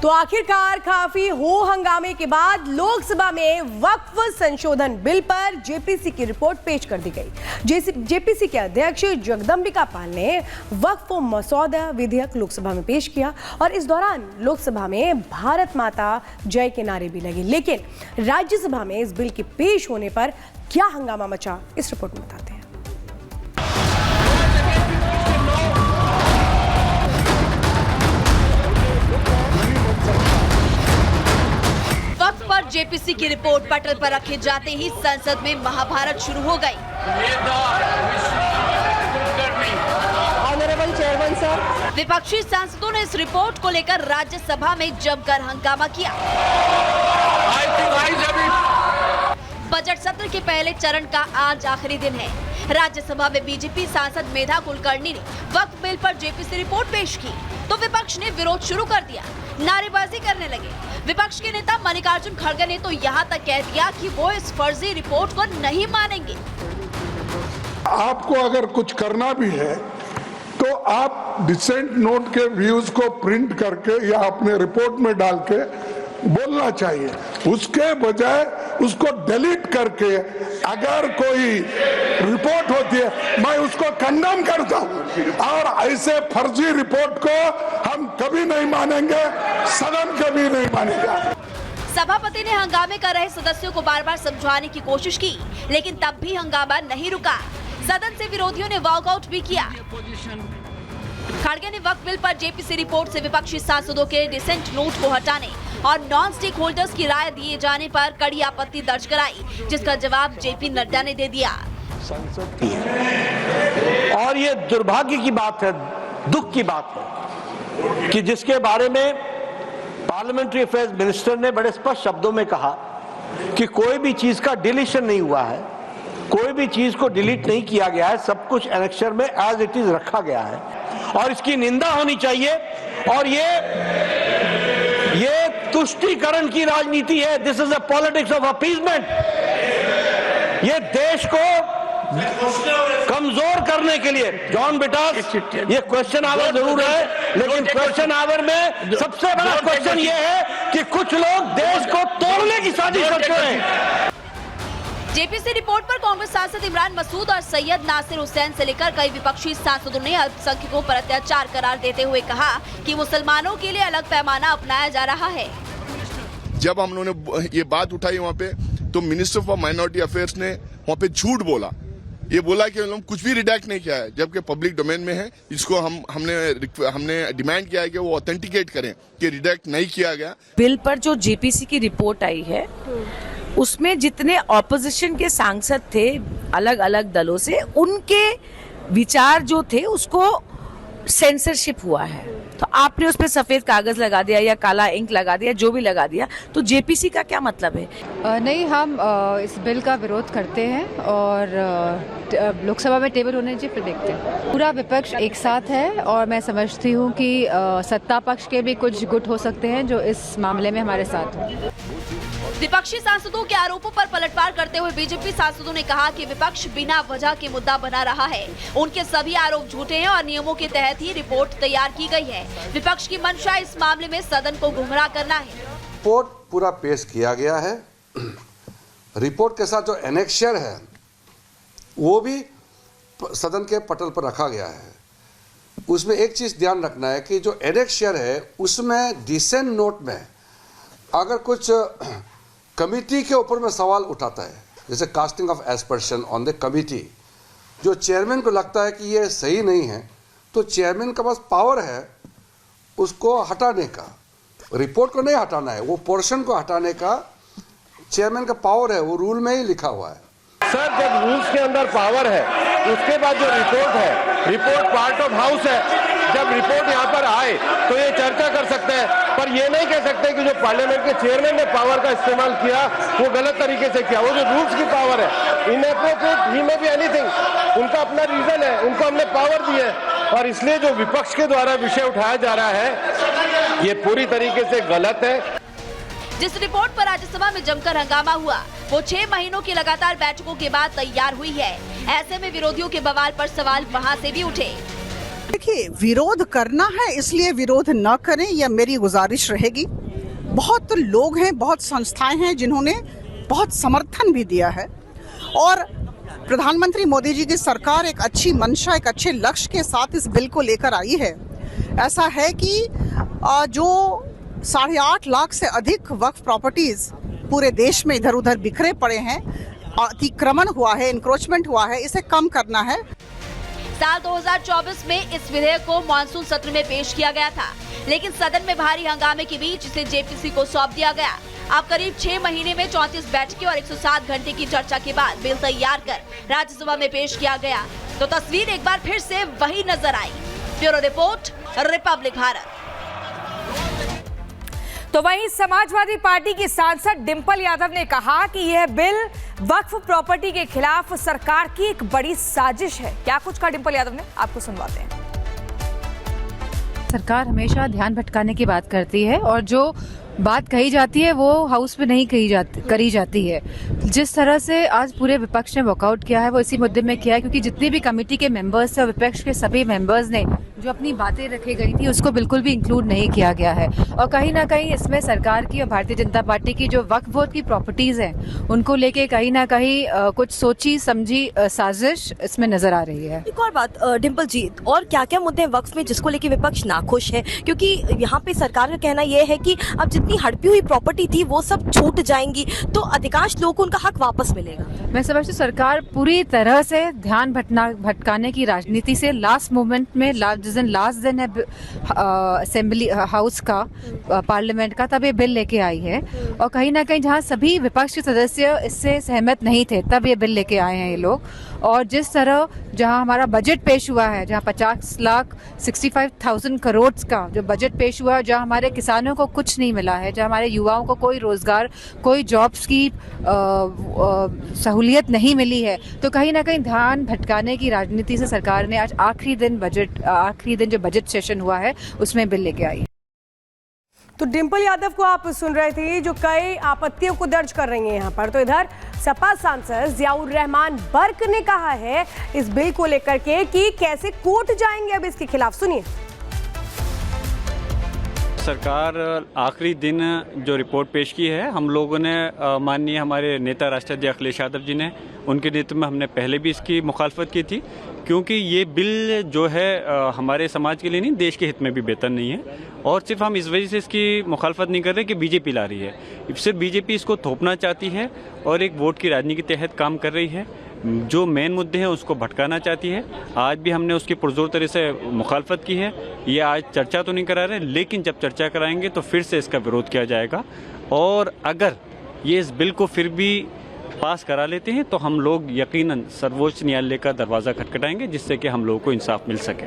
तो आखिरकार काफी हो हंगामे के बाद लोकसभा में वक्फ संशोधन बिल पर जेपीसी की रिपोर्ट पेश कर दी गई। जेपीसी के अध्यक्ष जगदंबिका पाल ने वक्फ मसौदा विधेयक लोकसभा में पेश किया और इस दौरान लोकसभा में भारत माता जय के नारे भी लगे। लेकिन राज्यसभा में इस बिल के पेश होने पर क्या हंगामा मचा, इस रिपोर्ट में बताते हैं। पर जेपीसी की रिपोर्ट पटल पर रखे जाते ही संसद में महाभारत शुरू हो गई। ऑनरेबल चेयरमैन सर, विपक्षी सांसदों ने इस रिपोर्ट को लेकर राज्यसभा में जमकर हंगामा किया। बजट सत्र के पहले चरण का आज आखिरी दिन है। राज्यसभा में बीजेपी सांसद मेधा कुलकर्णी ने वक्फ बिल पर जेपीसी रिपोर्ट पेश की तो विपक्ष ने विरोध शुरू कर दिया, नारेबाजी करने लगे। विपक्ष के नेता मल्लिकार्जुन खड़गे ने तो यहाँ तक कह दिया कि वो इस फर्जी रिपोर्ट को नहीं मानेंगे। आपको अगर कुछ करना भी है तो आप डिसेंट नोट के व्यूज को प्रिंट करके या अपने रिपोर्ट में डाल के बोलना चाहिए, उसके बजाय उसको डिलीट करके अगर कोई रिपोर्ट होती है मैं उसको कंडेम करता हूं और ऐसे फर्जी रिपोर्ट को हम कभी नहीं मानेंगे, सदन कभी नहीं मानेगा। सभापति ने हंगामे कर रहे सदस्यों को बार बार समझाने की कोशिश की, लेकिन तब भी हंगामा नहीं रुका। सदन से विरोधियों ने वॉकआउट भी किया। खड़गे ने वक्फ बिल पर जेपीसी रिपोर्ट से विपक्षी सांसदों के डिसेंट नोट को हटाने और नॉन स्टेक होल्डर्स की राय दिए जाने पर कड़ी आपत्ति दर्ज कराई, जिसका जवाब जेपी नड्डा ने दे दिया। और ये दुर्भाग्य की बात है, दुख की बात है कि जिसके बारे में पार्लियामेंट्री अफेयर्स मिनिस्टर ने बड़े स्पष्ट शब्दों में कहा कि कोई भी चीज का डिलीशन नहीं हुआ है, कोई भी चीज को डिलीट नहीं किया गया है, सब कुछ एनेक्सर में एज इट इज रखा गया है और इसकी निंदा होनी चाहिए। और ये तुष्टीकरण की राजनीति है। This is a politics of appeasement. ये देश को कमजोर करने के लिए जॉन बेटा ये क्वेश्चन आवर जरूर है, लेकिन क्वेश्चन आवर में सबसे बड़ा क्वेश्चन ये है कि कुछ लोग देश को तोड़ने की साजिश करते हैं। जेपीसी रिपोर्ट पर कांग्रेस सांसद इमरान मसूद और सैयद नासिर हुसैन से लेकर कई विपक्षी सांसदों ने अल्पसंख्यकों पर अत्याचार करार देते हुए कहा कि मुसलमानों के लिए अलग पैमाना अपनाया जा रहा है। जब हम लोगों ने ये बात उठाई वहाँ पे तो मिनिस्टर फॉर माइनॉरिटी अफेयर्स ने वहाँ पे झूठ बोला, ये बोला कि हम कुछ भी रिडैक्ट नहीं किया है, जबकि पब्लिक डोमेन में है। इसको हमने डिमांड किया है कि वो ऑथेंटिकेट करें कि रिडैक्ट नहीं किया गया। बिल पर जो जेपीसी की रिपोर्ट आई है उसमें जितने ऑपोजिशन के सांसद थे अलग अलग दलों से, उनके विचार जो थे उसको सेंसरशिप हुआ है। तो आपने उस पर सफेद कागज लगा दिया या काला इंक लगा दिया, जो भी लगा दिया, तो जेपीसी का क्या मतलब है? नहीं, हम इस बिल का विरोध करते हैं और लोकसभा में टेबल होने चाहिए, फिर देखते हैं। पूरा विपक्ष एक साथ है और मैं समझती हूँ कि सत्ता पक्ष के भी कुछ गुट हो सकते हैं जो इस मामले में हमारे साथ हैं। विपक्षी सांसदों के आरोपों पर पलटवार करते हुए बीजेपी सांसदों ने कहा कि विपक्ष बिना वजह के मुद्दा बना रहा है। उनके सभी आरोप झूठे हैं और नियमों के तहत ही रिपोर्ट तैयार की गई है। विपक्ष की मंशा इस मामले में सदन को गुमराह करना है। रिपोर्ट पूरा पेश किया गया है। रिपोर्ट के साथ जो एनेक्सर है वो भी सदन के पटल पर रखा गया है। उसमें एक चीज ध्यान रखना है कि जो एनेक्सर है उसमें डिसेंट नोट में अगर कुछ कमिटी के ऊपर में सवाल उठाता है, जैसे casting of aspersion on the committee, जो चेयरमैन को लगता है कि ये सही नहीं है तो चेयरमैन के पास पावर है उसको हटाने का। रिपोर्ट को नहीं हटाना है, वो पोर्शन को हटाने का चेयरमैन का पावर है, वो रूल में ही लिखा हुआ है। सर, जब रूल्स के अंदर पावर है उसके बाद जो रिपोर्ट है, रिपोर्ट पार्ट ऑफ हाउस है। जब रिपोर्ट यहाँ पर आए तो ये चर्चा कर सकते हैं, पर ये नहीं कह सकते कि जो पार्लियामेंट के चेयरमैन ने पावर का इस्तेमाल किया वो गलत तरीके से किया। वो जो रूल्स की पावर है, इनएप्रोप्रिएट ही में भी एनीथिंग, उनका अपना रीजन है, उनको हमने पावर दी है और इसलिए जो विपक्ष के द्वारा विषय उठाया जा रहा है ये पूरी तरीके से गलत है। जिस रिपोर्ट पर राज्यसभा में जमकर हंगामा हुआ वो 6 महीनों की लगातार बैठकों के बाद तैयार हुई है। ऐसे में विरोधियों के बवाल पर सवाल वहां से भी उठे। देखिए, विरोध करना है इसलिए विरोध न करें, यह मेरी गुजारिश रहेगी। बहुत लोग हैं, बहुत संस्थाएं हैं जिन्होंने बहुत समर्थन भी दिया है और प्रधानमंत्री मोदी जी की सरकार एक अच्छी मंशा, एक अच्छे लक्ष्य के साथ इस बिल को लेकर आई है। ऐसा है कि जो 8.5 लाख से अधिक वक्फ प्रॉपर्टीज पूरे देश में इधर उधर बिखरे पड़े हैं, अतिक्रमण हुआ है, इंक्रोचमेंट हुआ है, इसे कम करना है। साल 2024 में इस विधेयक को मानसून सत्र में पेश किया गया था, लेकिन सदन में भारी हंगामे के बीच इसे जेपीसी को सौंप दिया गया। अब करीब 6 महीने में 34 बैठकें और 107 घंटे की चर्चा के बाद बिल तैयार कर राज्यसभा में पेश किया गया तो तस्वीर एक बार फिर से वही नजर आई। Bureau report, republic Bharat. तो वहीं समाजवादी पार्टी की सांसद डिंपल यादव ने कहा कि यह बिल वक्फ प्रॉपर्टी के खिलाफ सरकार की एक बड़ी साजिश है। क्या कुछ कहा डिंपल यादव ने, आपको सुनवाते हैं। सरकार हमेशा ध्यान भटकाने की बात करती है और जो बात कही जाती है वो हाउस में नहीं करी जाती है। जिस तरह से आज पूरे विपक्ष ने वॉकआउट किया है वो इसी मुद्दे में किया है क्योंकि जितनी भी कमेटी के मेंबर्स थे और विपक्ष के सभी मेंबर्स ने जो अपनी बातें रखी गई थी उसको बिल्कुल भी इंक्लूड नहीं किया गया है और कहीं ना कहीं इसमें सरकार की और भारतीय जनता पार्टी की जो वक्फ बोर्ड की प्रॉपर्टीज हैं उनको लेके कहीं ना कहीं कुछ सोची समझी साजिश इसमें नजर आ रही है। एक और बात डिंपल जी, और क्या क्या मुद्दे हैं वक्फ में जिसको लेके विपक्ष नाखुश है? क्योंकि यहाँ पे सरकार का कहना यह है कि अब जितनी हड़पी हुई प्रॉपर्टी थी वो सब छूट जाएंगी तो अधिकांश लोगों को उनका हक वापस मिलेगा। मैं समझती हूँ सरकार पूरी तरह से ध्यान भटकाने की राजनीति से लास्ट मोमेंट में जिस दिन लास्ट दिन है असेंबली हाउस का पार्लियामेंट का तब ये बिल लेके आई है और कहीं ना कहीं जहाँ सभी विपक्ष के सदस्य इससे सहमत नहीं थे तब ये बिल लेके आए हैं ये लोग। और जिस तरह जहाँ हमारा बजट पेश हुआ है, जहाँ 50,65,000 करोड़ का जो बजट पेश हुआ है, जहाँ हमारे किसानों को कुछ नहीं मिला है, जहाँ हमारे युवाओं को कोई रोजगार, कोई जॉब्स की सहूलियत नहीं मिली है, तो कहीं ना कहीं ध्यान भटकाने की राजनीति से सरकार ने आज आखिरी दिन जो बजट सेशन हुआ है उसमें बिल लेके आई। तो डिंपल यादव को आप सुन रहे थे जो कई आपत्तियों को दर्ज कर रही हैं यहाँ पर। तो इधर सपा सांसद जियाउर रहमान बर्क ने कहा है इस बिल को लेकर के कि कैसे कोर्ट जाएंगे अब इसके खिलाफ, सुनिए। सरकार आखिरी दिन जो रिपोर्ट पेश की है, हम लोगों ने माननीय हमारे नेता राष्ट्राध्यक्ष अखिलेश यादव जी ने, उनके नेतृत्व में हमने पहले भी इसकी मुखालफत की थी क्योंकि ये बिल जो है हमारे समाज के लिए नहीं देश के हित में भी बेहतर नहीं है। और सिर्फ हम इस वजह से इसकी मुखालफत नहीं कर रहे कि बीजेपी ला रही है, सिर्फ बीजेपी इसको थोपना चाहती है और एक वोट की राजनीति के तहत काम कर रही है, जो मेन मुद्दे हैं उसको भटकाना चाहती है। आज भी हमने उसकी पुरजोर तरह से मुखालफत की है। ये आज चर्चा तो नहीं करा रहे, लेकिन जब चर्चा कराएंगे तो फिर से इसका विरोध किया जाएगा और अगर ये इस बिल को फिर भी पास करा लेते हैं तो हम लोग यकीनन सर्वोच्च न्यायालय का दरवाज़ा खटखटाएंगे जिससे कि हम लोगों को इंसाफ मिल सके।